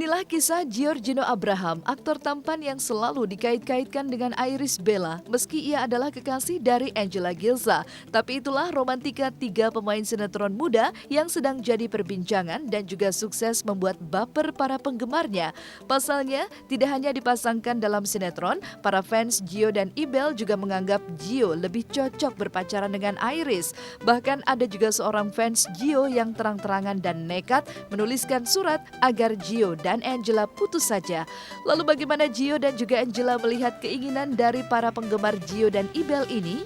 Inilah kisah Giorgino Abraham, aktor tampan yang selalu dikait-kaitkan dengan Iris Bella meski ia adalah kekasih dari Angela Gilza. Tapi itulah romantika tiga pemain sinetron muda yang sedang jadi perbincangan dan juga sukses membuat baper para penggemarnya. Pasalnya, tidak hanya dipasangkan dalam sinetron, para fans Gio dan Ibel juga menganggap Gio lebih cocok berpacaran dengan Iris. Bahkan ada juga seorang fans Gio yang terang-terangan dan nekat menuliskan surat agar Gio dan Angela putus saja. Lalu bagaimana Gio dan juga Angela melihat keinginan dari para penggemar Gio dan Ibel ini?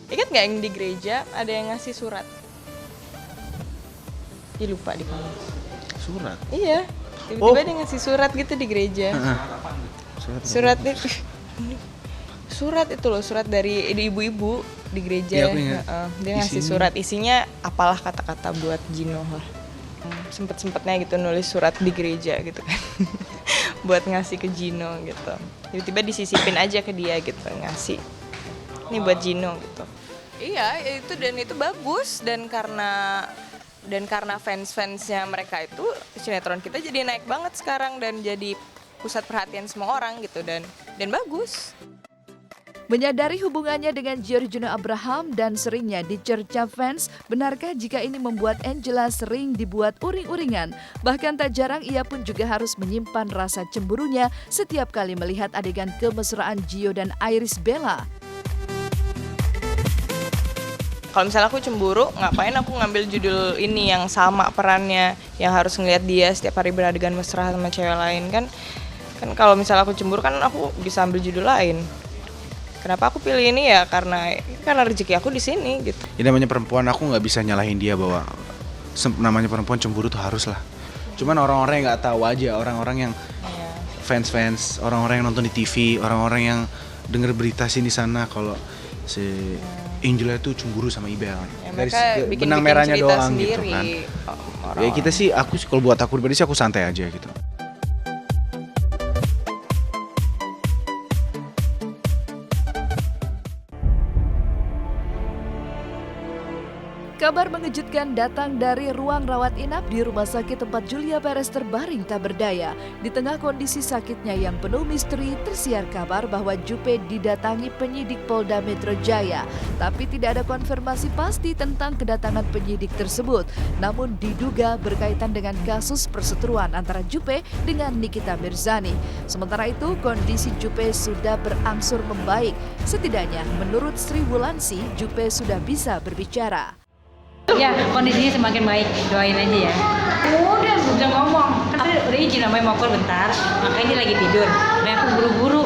Ingat nggak yang di gereja ada yang ngasih surat? Ih, lupa di mana. Surat? Iya, tiba-tiba dia ngasih surat gitu di gereja. Surat itu, surat itu loh, surat dari ibu-ibu di gereja. Iya, dia ngasih surat, isinya apalah kata-kata buat Gino lah. Sempet-sempetnya gitu nulis surat di gereja gitu kan. Buat ngasih ke Gino gitu. Tiba-tiba disisipin aja ke dia gitu, ngasih. Ini buat Gino gitu. Iya, itu bagus dan karena fans-fansnya mereka itu sinetron kita jadi naik banget sekarang dan jadi pusat perhatian semua orang gitu dan bagus. Menyadari hubungannya dengan Giorgino Abraham dan seringnya dicerca fans, benarkah jika ini membuat Angela sering dibuat uring-uringan? Bahkan tak jarang ia pun juga harus menyimpan rasa cemburunya setiap kali melihat adegan kemesraan Gio dan Iris Bella. Kalau misalnya aku cemburu, ngapain aku ngambil judul ini yang sama perannya, yang harus ngelihat dia setiap hari beradegan mesra sama cewek lain kan kalau misalnya aku cemburu kan aku bisa ambil judul lain. Kenapa aku pilih ini ya karena rezeki aku di sini gitu. Ya namanya perempuan, aku nggak bisa nyalahin dia bahwa namanya perempuan cemburu tuh harus lah. Cuman orang-orang yang nggak tahu aja, orang-orang yang fans, orang-orang yang nonton di TV, orang-orang yang denger berita sini sana kalau si Angela itu cemburu sama Ibel. Ya, dari bikin benang merahnya doang sendiri, gitu kan. Ya kita sih, kalau buat aku pribadi sih aku santai aja gitu. Kabar mengejutkan datang dari ruang rawat inap di rumah sakit tempat Julia Perez terbaring tak berdaya. Di tengah kondisi sakitnya yang penuh misteri, tersiar kabar bahwa Jupe didatangi penyidik Polda Metro Jaya. Tapi tidak ada konfirmasi pasti tentang kedatangan penyidik tersebut. Namun diduga berkaitan dengan kasus perseteruan antara Jupe dengan Nikita Mirzani. Sementara itu, kondisi Jupe sudah berangsur membaik. Setidaknya, menurut Sri Wulansi, Jupe sudah bisa berbicara. Ya, kondisinya semakin baik, doain aja ya. Udah ngomong, kan udah izin namanya mau keluar bentar, makanya dia lagi tidur. Nah aku buru-buru,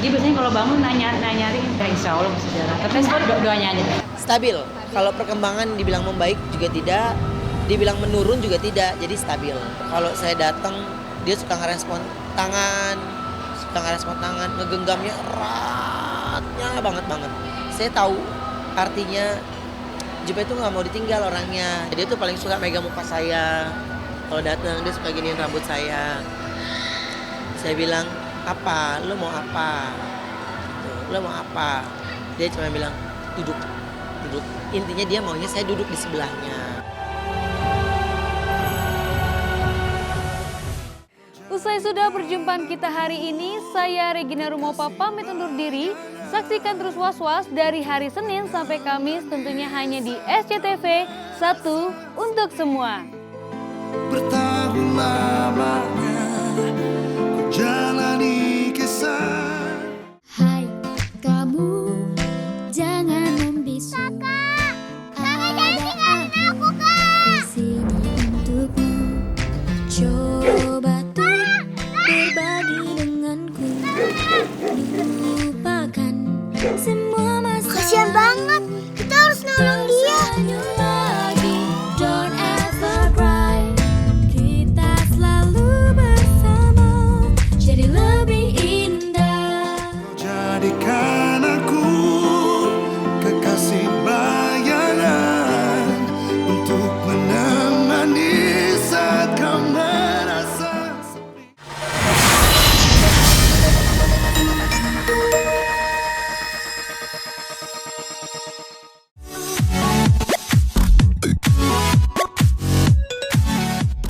dia biasanya kalau bangun nanyarin, ya insya Allah masih jalan. Tapi doanya aja. Stabil, kalau perkembangan dibilang membaik juga tidak, dibilang menurun juga tidak, jadi stabil. Kalau saya datang, dia suka ngerespon tangan, ngegenggamnya eratnya banget. Saya tahu artinya Jupe itu nggak mau ditinggal orangnya. Dia tuh paling suka megang muka saya. Kalau datang dia suka giniin rambut saya. Saya bilang, apa? Lo mau apa? Lo mau apa? Dia cuma bilang, duduk. Intinya dia maunya saya duduk di sebelahnya. Usai sudah perjumpaan kita hari ini, saya Regina Rumopa pamit undur diri. Saksikan terus Was-Was dari hari Senin sampai Kamis tentunya hanya di SCTV 1 untuk semua. Bertahun lamanya ku jalani kisah. Hai kamu, jangan membisu. Kakak jangan tinggalin aku, Kak. Di sini untukmu. Coba tuh berbagi denganku. Lupakan semua masalah. Kasian banget, kita harus nolong dia. Don't ever cry. Kita selalu bersama, jadi lebih indah. Jadikan